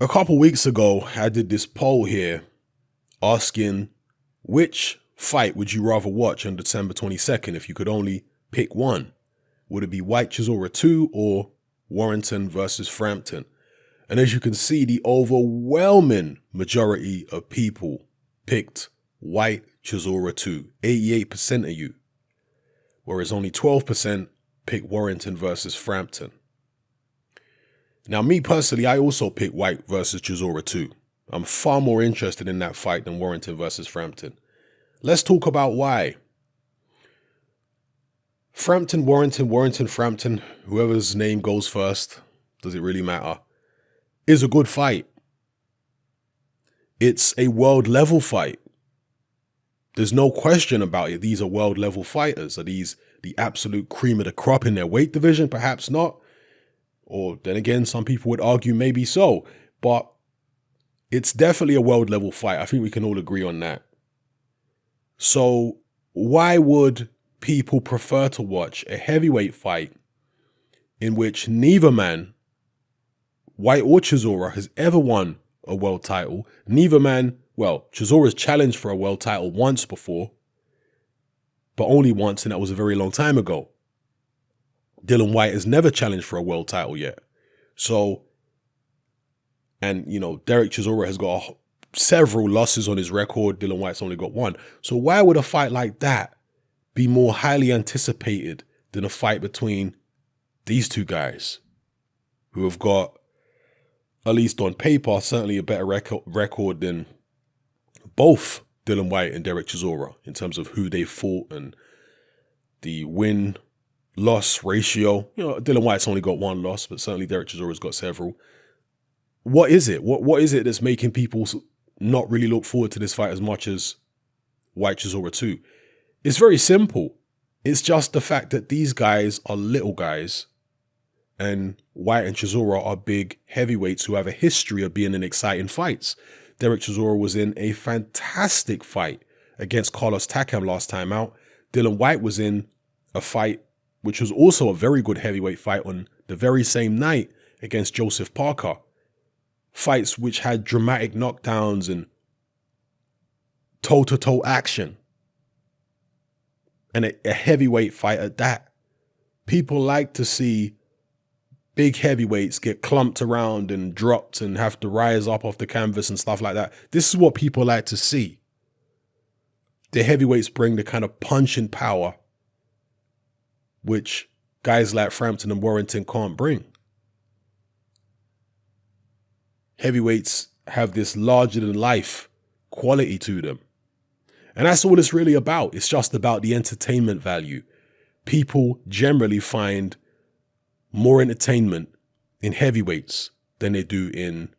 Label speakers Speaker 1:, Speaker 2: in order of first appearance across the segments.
Speaker 1: A couple weeks ago, I did this poll here asking which fight would you rather watch on December 22nd if you could only pick one? Would it be Whyte, Chisora 2 or Warrington versus Frampton? And as you can see, the overwhelming majority of people picked Whyte, Chisora 2, 88% of you, whereas only 12% picked Warrington versus Frampton. Now, me personally, I also picked Whyte versus Chisora 2. I'm far more interested in that fight than Warrington versus Frampton. Let's talk about why. Frampton, Warrington, Frampton, whoever's name goes first, does it really matter, is a good fight. It's a world level fight. There's no question about it. These are world level fighters. Are these the absolute cream of the crop in their weight division? Perhaps not. Or then again, some people would argue maybe so. But it's definitely a world level fight. I think we can all agree on that. So why would people prefer to watch a heavyweight fight in which neither man, Whyte or Chisora, has ever won a world title? Neither man, well, Chisora's challenged for a world title once before, but only once, and that was a very long time ago. Dillian Whyte has never challenged for a world title yet. So, and you know, Derek Chisora has got several losses on his record. Dillian Whyte's only got one. So why would a fight like that be more highly anticipated than a fight between these two guys who have got, at least on paper, certainly a better record than both Dillian Whyte and Derek Chisora in terms of who they fought and the win-loss ratio. You know, Dillian Whyte's only got one loss, but certainly Derek Chisora's got several. What is it? What is it that's making people not really look forward to this fight as much as Whyte Chisora 2? It's very simple. It's just the fact that these guys are little guys and Whyte and Chisora are big heavyweights who have a history of being in exciting fights. Derek Chisora was in a fantastic fight against Carlos Takam last time out. Dillian Whyte was in a fight which was also a very good heavyweight fight on the very same night against Joseph Parker. Fights which had dramatic knockdowns and toe-to-toe action. And a heavyweight fight at that. People like to see big heavyweights get clumped around and dropped and have to rise up off the canvas and stuff like that. This is what people like to see. The heavyweights bring the kind of punch and power which guys like Frampton and Warrington can't bring. Heavyweights have this larger-than-life quality to them. And that's all it's really about. It's just about the entertainment value. People generally find more entertainment in heavyweights than they do in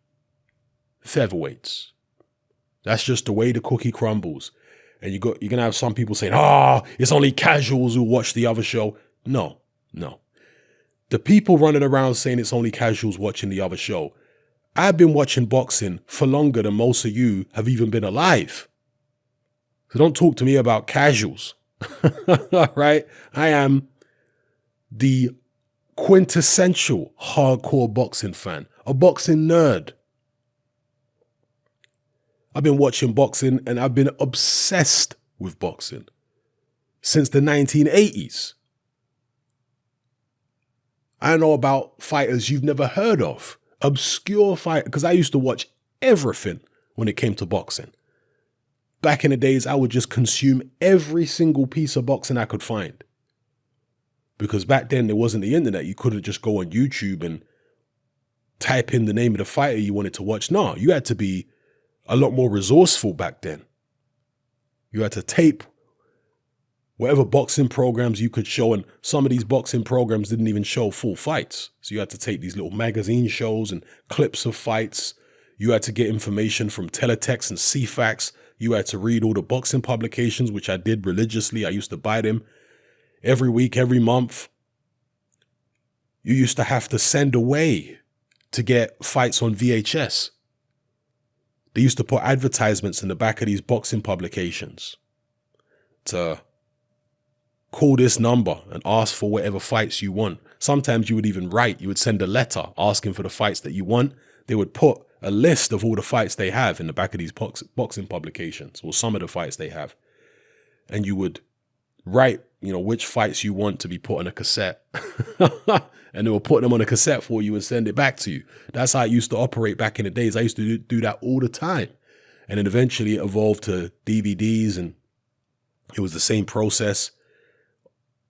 Speaker 1: featherweights. That's just the way the cookie crumbles. And you're going to have some people saying, it's only casuals who watch the other show. No. The people running around saying it's only casuals watching the other show, I've been watching boxing for longer than most of you have even been alive. So don't talk to me about casuals, right? I am the quintessential hardcore boxing fan, a boxing nerd. I've been watching boxing and I've been obsessed with boxing since the 1980s. I know about fighters you've never heard of. Obscure fight, because I used to watch everything when it came to boxing. Back in the days, I would just consume every single piece of boxing I could find. Because back then there wasn't the internet. You couldn't just go on YouTube and type in the name of the fighter you wanted to watch. No, you had to be a lot more resourceful back then. You had to tape whatever boxing programs you could show, and some of these boxing programs didn't even show full fights. So you had to take these little magazine shows and clips of fights. You had to get information from Teletext and CFAX. You had to read all the boxing publications, which I did religiously. I used to buy them every week, every month. You used to have to send away to get fights on VHS. They used to put advertisements in the back of these boxing publications to call this number and ask for whatever fights you want. Sometimes you would even write, you would send a letter asking for the fights that you want. They would put a list of all the fights they have in the back of these boxing publications, or some of the fights they have. And you would write, which fights you want to be put on a cassette. And they will put them on a cassette for you and send it back to you. That's how it used to operate back in the days. I used to do that all the time. And then eventually it evolved to DVDs, and it was the same process.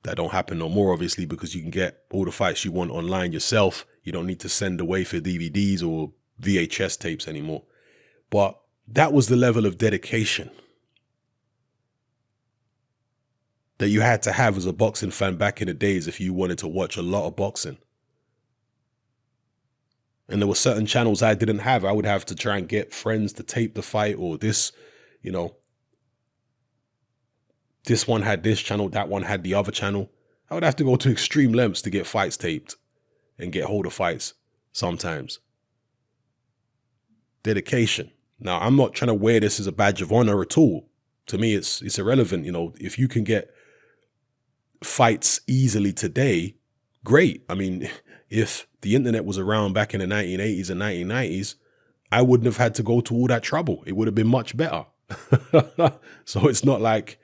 Speaker 1: That don't happen no more, obviously, because you can get all the fights you want online yourself. You don't need to send away for DVDs or VHS tapes anymore. But that was the level of dedication that you had to have as a boxing fan back in the days if you wanted to watch a lot of boxing. And there were certain channels I didn't have. I would have to try and get friends to tape the fight, or this, this one had this channel, that one had the other channel. I would have to go to extreme lengths to get fights taped and get hold of fights sometimes. Dedication. Now, I'm not trying to wear this as a badge of honor at all. To me, it's irrelevant. If you can get fights easily today, great. I mean, if the internet was around back in the 1980s and 1990s, I wouldn't have had to go to all that trouble. It would have been much better. So it's not like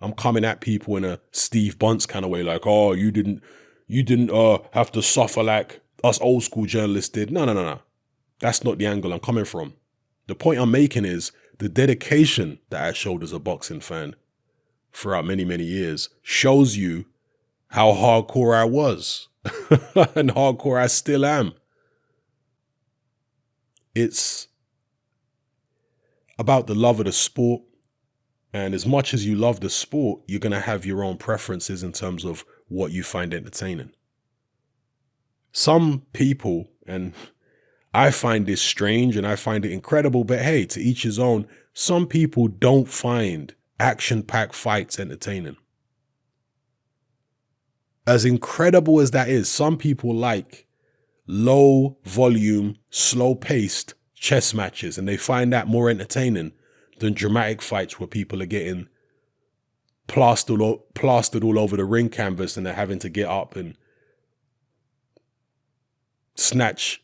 Speaker 1: I'm coming at people in a Steve Bunce kind of way, like, oh, you didn't have to suffer like us old school journalists did. No. That's not the angle I'm coming from. The point I'm making is the dedication that I showed as a boxing fan throughout many, many years shows you how hardcore I was and hardcore I still am. It's about the love of the sport. And as much as you love the sport, you're going to have your own preferences in terms of what you find entertaining. Some people, and I find this strange and I find it incredible, but hey, to each his own, some people don't find action-packed fights entertaining. As incredible as that is, some people like low volume, slow paced chess matches, and they find that more entertaining than dramatic fights where people are getting plastered all over the ring canvas and they're having to get up and snatch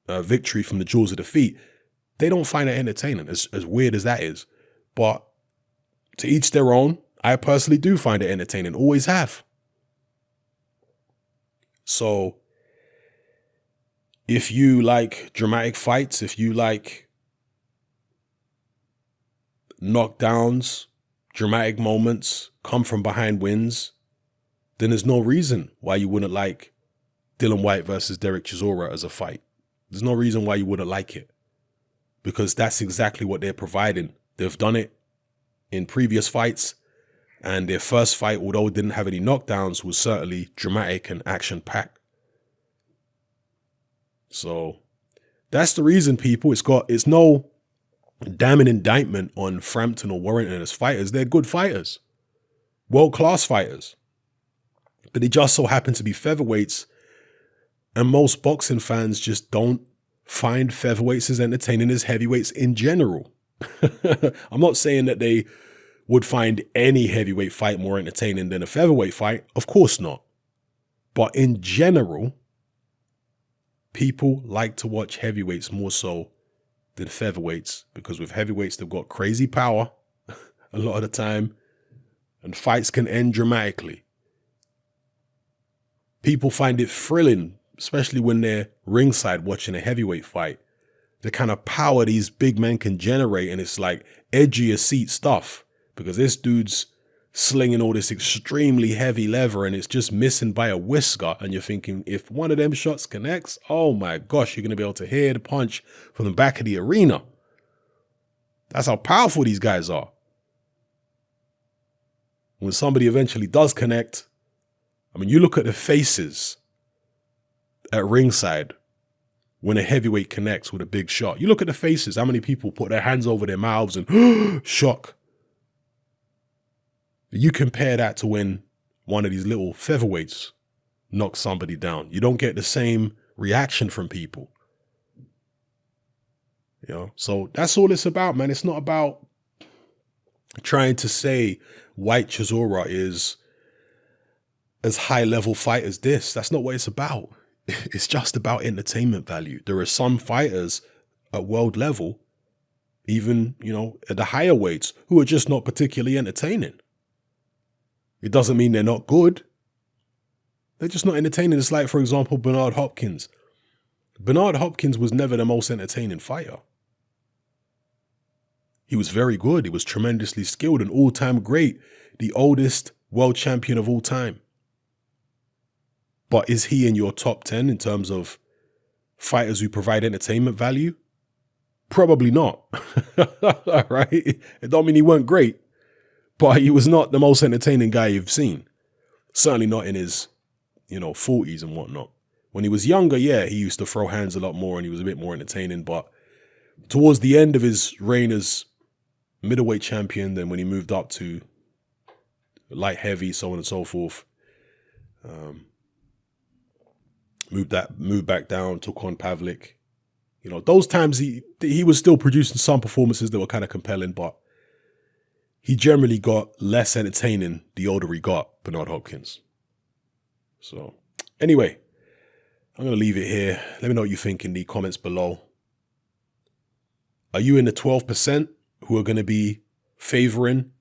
Speaker 1: victory from the jaws of defeat. They don't find it entertaining, as weird as that is. But to each their own. I personally do find it entertaining, always have. So if you like dramatic fights, if you like knockdowns, dramatic moments, come from behind wins, then there's no reason why you wouldn't like Dillian Whyte versus Derek Chisora as a fight. There's no reason why you wouldn't like it, because that's exactly what they're providing. They've done it in previous fights, and their first fight, although it didn't have any knockdowns, was certainly dramatic and action-packed. So that's the reason, people. It's no damning indictment on Frampton or Warrington as fighters. They're good fighters, world-class fighters. But they just so happen to be featherweights, and most boxing fans just don't find featherweights as entertaining as heavyweights in general. I'm not saying that they would find any heavyweight fight more entertaining than a featherweight fight. Of course not. But in general, people like to watch heavyweights more so than featherweights, because with heavyweights, they've got crazy power a lot of the time, and fights can end dramatically. People find it thrilling, especially when they're ringside watching a heavyweight fight, the kind of power these big men can generate. And it's like edge of your seat stuff, because this dude's slinging all this extremely heavy lever and it's just missing by a whisker. And you're thinking, if one of them shots connects, oh my gosh, you're going to be able to hear the punch from the back of the arena. That's how powerful these guys are. When somebody eventually does connect, I mean, you look at the faces at ringside when a heavyweight connects with a big shot. You look at the faces, how many people put their hands over their mouths and shock. You compare that to when one of these little featherweights knocks somebody down. You don't get the same reaction from people. You know, so that's all it's about, man. It's not about trying to say Whyte Chisora is as high level fight as this. That's not what it's about. It's just about entertainment value. There are some fighters at world level, even, at the higher weights, who are just not particularly entertaining. It doesn't mean they're not good. They're just not entertaining. It's like, for example, Bernard Hopkins. Bernard Hopkins was never the most entertaining fighter. He was very good. He was tremendously skilled, an all-time great, the oldest world champion of all time. But is he in your top 10 in terms of fighters who provide entertainment value? Probably not. Right? It don't mean he weren't great, but he was not the most entertaining guy you've seen. Certainly not in his, 40s and whatnot. When he was younger, yeah, he used to throw hands a lot more and he was a bit more entertaining. But towards the end of his reign as middleweight champion, then when he moved up to light heavy, so on and so forth, moved back down, took on Pavlik. Those times he was still producing some performances that were kind of compelling, but he generally got less entertaining the older he got, Bernard Hopkins. So anyway, I'm going to leave it here. Let me know what you think in the comments below. Are you in the 12% who are going to be favoring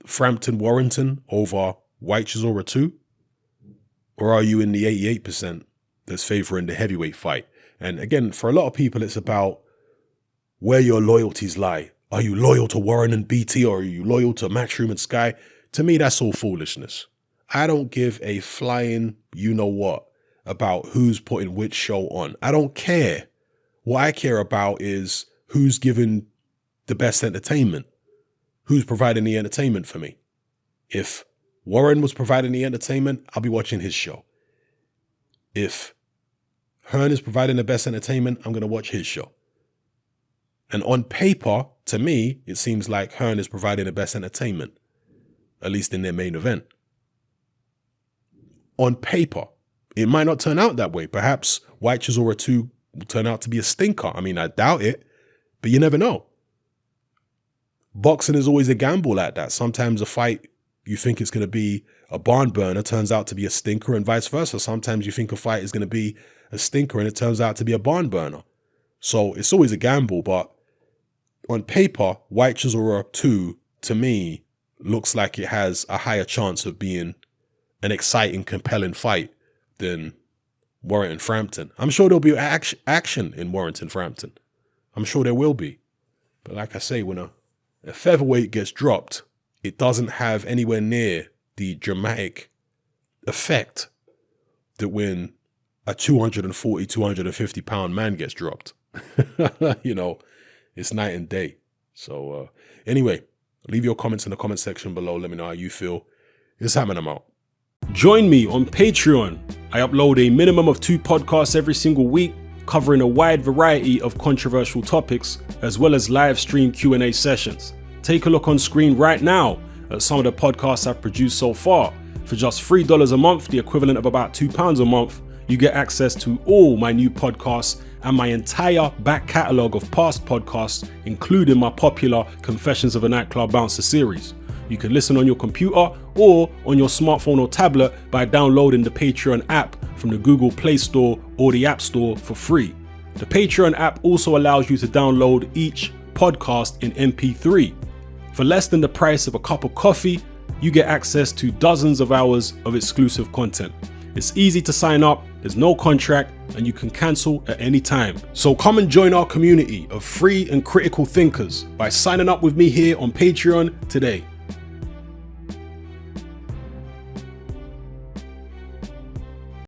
Speaker 1: Frampton Warrington over Whyte Chisora 2? Or are you in the 88% that's favoring the heavyweight fight? And again, for a lot of people, it's about where your loyalties lie. Are you loyal to Warren and BT, or are you loyal to Matchroom and Sky? To me, that's all foolishness. I don't give a flying you-know-what about who's putting which show on. I don't care. What I care about is who's giving the best entertainment, who's providing the entertainment for me. If Warren was providing the entertainment, I'll be watching his show. If Hearn is providing the best entertainment, I'm going to watch his show. And on paper, to me, it seems like Hearn is providing the best entertainment, at least in their main event. On paper, it might not turn out that way. Perhaps Whyte Chisora 2 will turn out to be a stinker. I mean, I doubt it, but you never know. Boxing is always a gamble like that. Sometimes a fight, you think it's going to be a barn burner, turns out to be a stinker, and vice versa. Sometimes you think a fight is going to be a stinker and it turns out to be a barn burner. So it's always a gamble, but on paper, Whyte Chisora 2, to me, looks like it has a higher chance of being an exciting, compelling fight than Warrington Frampton. I'm sure there'll be action in Warrington Frampton. I'm sure there will be. But like I say, when a featherweight gets dropped, it doesn't have anywhere near the dramatic effect that when a 240, 250 pound man gets dropped. It's night and day. So anyway, leave your comments in the comment section below. Let me know how you feel. It's Hamming them out. Join me on Patreon. I upload a minimum of 2 podcasts every single week, covering a wide variety of controversial topics, as well as live stream Q&A sessions. Take a look on screen right now at some of the podcasts I've produced so far. For just $3 a month, the equivalent of about £2 a month, you get access to all my new podcasts and my entire back catalogue of past podcasts, including my popular Confessions of a Nightclub Bouncer series. You can listen on your computer or on your smartphone or tablet by downloading the Patreon app from the Google Play Store or the App Store for free. The Patreon app also allows you to download each podcast in MP3. For less than the price of a cup of coffee, you get access to dozens of hours of exclusive content. It's easy to sign up, there's no contract, and you can cancel at any time. So come and join our community of free and critical thinkers by signing up with me here on Patreon today.